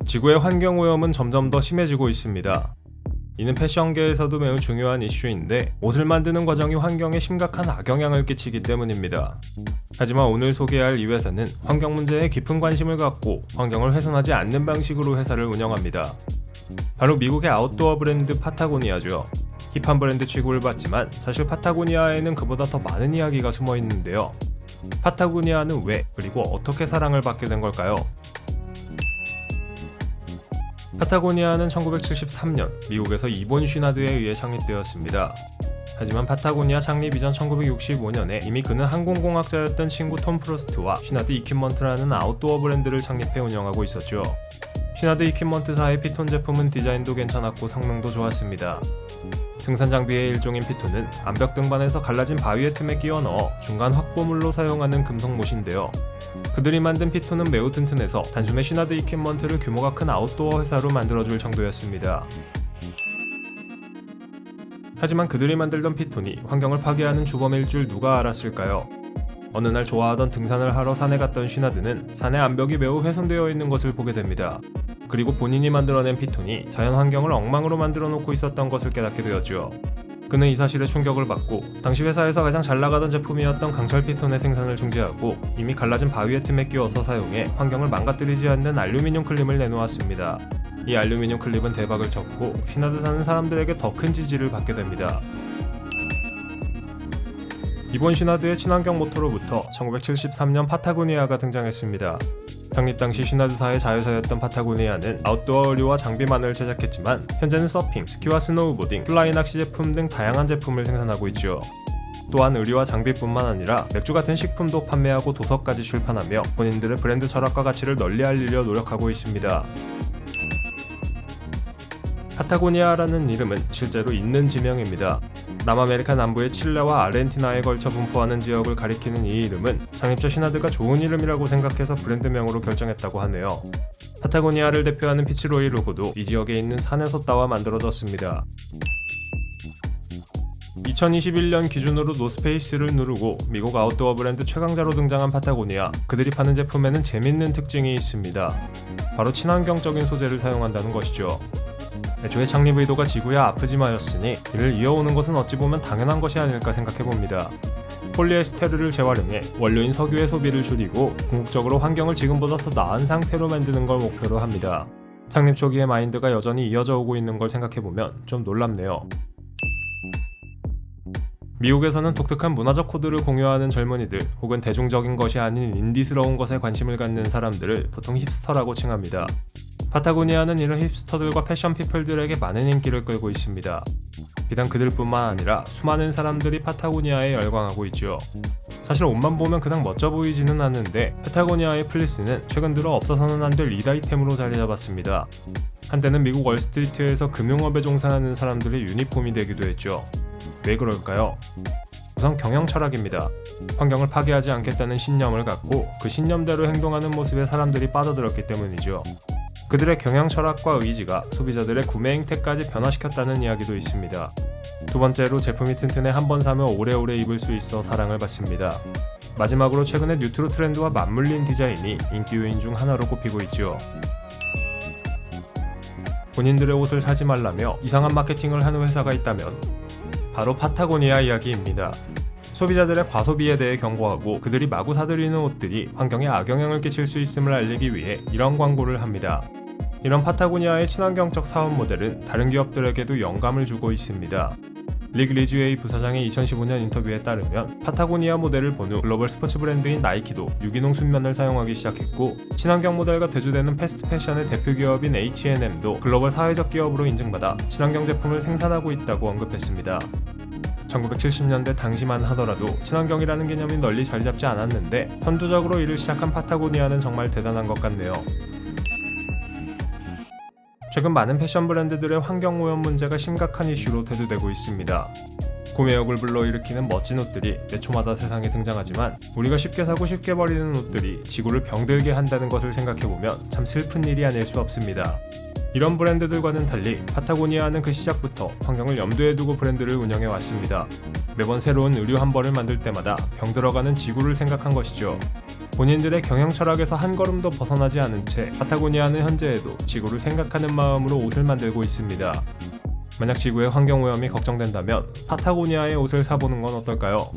지구의 환경오염은 점점 더 심해지고 있습니다. 이는 패션계에서도 매우 중요한 이슈인데 옷을 만드는 과정이 환경에 심각한 악영향을 끼치기 때문입니다. 하지만 오늘 소개할 이 회사는 환경 문제에 깊은 관심을 갖고 환경을 훼손하지 않는 방식으로 회사를 운영합니다. 바로 미국의 아웃도어 브랜드 파타고니아죠. 힙한 브랜드 취급을 받지만 사실 파타고니아에는 그보다 더 많은 이야기가 숨어 있는데요. 파타고니아는 왜 그리고 어떻게 사랑을 받게 된 걸까요? 파타고니아는 1973년 미국에서 이본 쉬나드에 의해 창립되었습니다. 하지만 파타고니아 창립 이전 1965년에 이미 그는 항공공학자였던 친구 톰 프로스트와 쉬나드 이퀴먼트라는 아웃도어 브랜드를 창립해 운영하고 있었죠. 쉬나드 이퀴먼트사의 피톤 제품은 디자인도 괜찮았고 성능도 좋았습니다. 등산 장비의 일종인 피톤은 암벽 등반에서 갈라진 바위의 틈에 끼워 넣어 중간 확보물로 사용하는 금속못인데요. 그들이 만든 피톤은 매우 튼튼해서 단숨에 쉬나드 이퀴먼트를 규모가 큰 아웃도어 회사로 만들어줄 정도였습니다. 하지만 그들이 만들던 피톤이 환경을 파괴하는 주범일 줄 누가 알았을까요? 어느 날 좋아하던 등산을 하러 산에 갔던 쉬나드는 산의 암벽이 매우 훼손되어 있는 것을 보게 됩니다. 그리고 본인이 만들어낸 피톤이 자연 환경을 엉망으로 만들어 놓고 있었던 것을 깨닫게 되었죠. 그는 이 사실에 충격을 받고 당시 회사에서 가장 잘 나가던 제품이었던 강철 피톤의 생산을 중지하고 이미 갈라진 바위의 틈에 끼워서 사용해 환경을 망가뜨리지 않는 알루미늄 클립을 내놓았습니다. 이 알루미늄 클립은 대박을 쳤고 쉬나드 사는 사람들에게 더 큰 지지를 받게 됩니다. 이본 쉬나드의 친환경 모토로부터 1973년 파타고니아가 등장했습니다. 창립 당시 쉬나드사의 자회사였던 파타고니아는 아웃도어 의류와 장비만을 제작했지만 현재는 서핑, 스키와 스노우보딩, 플라이 낚시 제품 등 다양한 제품을 생산하고 있죠. 또한 의류와 장비뿐만 아니라 맥주 같은 식품도 판매하고 도서까지 출판하며 본인들의 브랜드 철학과 가치를 널리 알리려 노력하고 있습니다. 파타고니아라는 이름은 실제로 있는 지명입니다. 남아메리카 남부의 칠레와 아르헨티나에 걸쳐 분포하는 지역을 가리키는 이 이름은 창립자 쉬나드가 좋은 이름이라고 생각해서 브랜드명으로 결정했다고 하네요. 파타고니아를 대표하는 피치로이 로고도 이 지역에 있는 산에서 따와 만들어졌습니다. 2021년 기준으로 노스페이스를 누르고 미국 아웃도어 브랜드 최강자로 등장한 파타고니아. 그들이 파는 제품에는 재밌는 특징이 있습니다. 바로 친환경적인 소재를 사용한다는 것이죠. 애초에 창립 의도가 지구야 아프지 마였으니 이를 이어오는 것은 어찌 보면 당연한 것이 아닐까 생각해봅니다. 폴리에스테르를 재활용해 원료인 석유의 소비를 줄이고 궁극적으로 환경을 지금보다 더 나은 상태로 만드는 걸 목표로 합니다. 창립 초기의 마인드가 여전히 이어져 오고 있는 걸 생각해보면 좀 놀랍네요. 미국에서는 독특한 문화적 코드를 공유하는 젊은이들 혹은 대중적인 것이 아닌 인디스러운 것에 관심을 갖는 사람들을 보통 힙스터라고 칭합니다. 파타고니아는 이런 힙스터들과 패션 피플들에게 많은 인기를 끌고 있습니다. 비단 그들뿐만 아니라 수많은 사람들이 파타고니아에 열광하고 있죠. 사실 옷만 보면 그닥 멋져 보이지는 않는데 파타고니아의 플리스는 최근 들어 없어서는 안 될 2다이템으로 자리 잡았습니다. 한때는 미국 월스트리트에서 금융업에 종사하는 사람들의 유니폼이 되기도 했죠. 왜 그럴까요? 우선 경영 철학입니다. 환경을 파괴하지 않겠다는 신념을 갖고 그 신념대로 행동하는 모습에 사람들이 빠져들었기 때문이죠. 그들의 경영 철학과 의지가 소비자들의 구매 행태까지 변화시켰다는 이야기도 있습니다. 두 번째로 제품이 튼튼해 한 번 사면 오래오래 입을 수 있어 사랑을 받습니다. 마지막으로 최근에 뉴트로 트렌드와 맞물린 디자인이 인기 요인 중 하나로 꼽히고 있죠. 본인들의 옷을 사지 말라며 이상한 마케팅을 하는 회사가 있다면 바로 파타고니아 이야기입니다. 소비자들의 과소비에 대해 경고하고 그들이 마구 사들이는 옷들이 환경에 악영향을 끼칠 수 있음을 알리기 위해 이런 광고를 합니다. 이런 파타고니아의 친환경적 사업 모델은 다른 기업들에게도 영감을 주고 있습니다. 릭 리즈웨이 부사장의 2015년 인터뷰에 따르면 파타고니아 모델을 본 후 글로벌 스포츠 브랜드인 나이키도 유기농 순면을 사용하기 시작했고 친환경 모델과 대조되는 패스트 패션의 대표 기업인 H&M도 글로벌 사회적 기업으로 인증받아 친환경 제품을 생산하고 있다고 언급했습니다. 1970년대 당시만 하더라도 친환경이라는 개념이 널리 자리 잡지 않았는데 선두적으로 이를 시작한 파타고니아는 정말 대단한 것 같네요. 최근 많은 패션 브랜드들의 환경오염 문제가 심각한 이슈로 대두되고 있습니다. 구매욕을 불러일으키는 멋진 옷들이 몇 초마다 세상에 등장하지만 우리가 쉽게 사고 쉽게 버리는 옷들이 지구를 병들게 한다는 것을 생각해보면 참 슬픈 일이 아닐 수 없습니다. 이런 브랜드들과는 달리 파타고니아는 그 시작부터 환경을 염두에 두고 브랜드를 운영해왔습니다. 매번 새로운 의류 한 벌을 만들 때마다 병들어가는 지구를 생각한 것이죠. 본인들의 경영 철학에서 한 걸음도 벗어나지 않은 채 파타고니아는 현재에도 지구를 생각하는 마음으로 옷을 만들고 있습니다. 만약 지구의 환경오염이 걱정된다면 파타고니아의 옷을 사보는 건 어떨까요?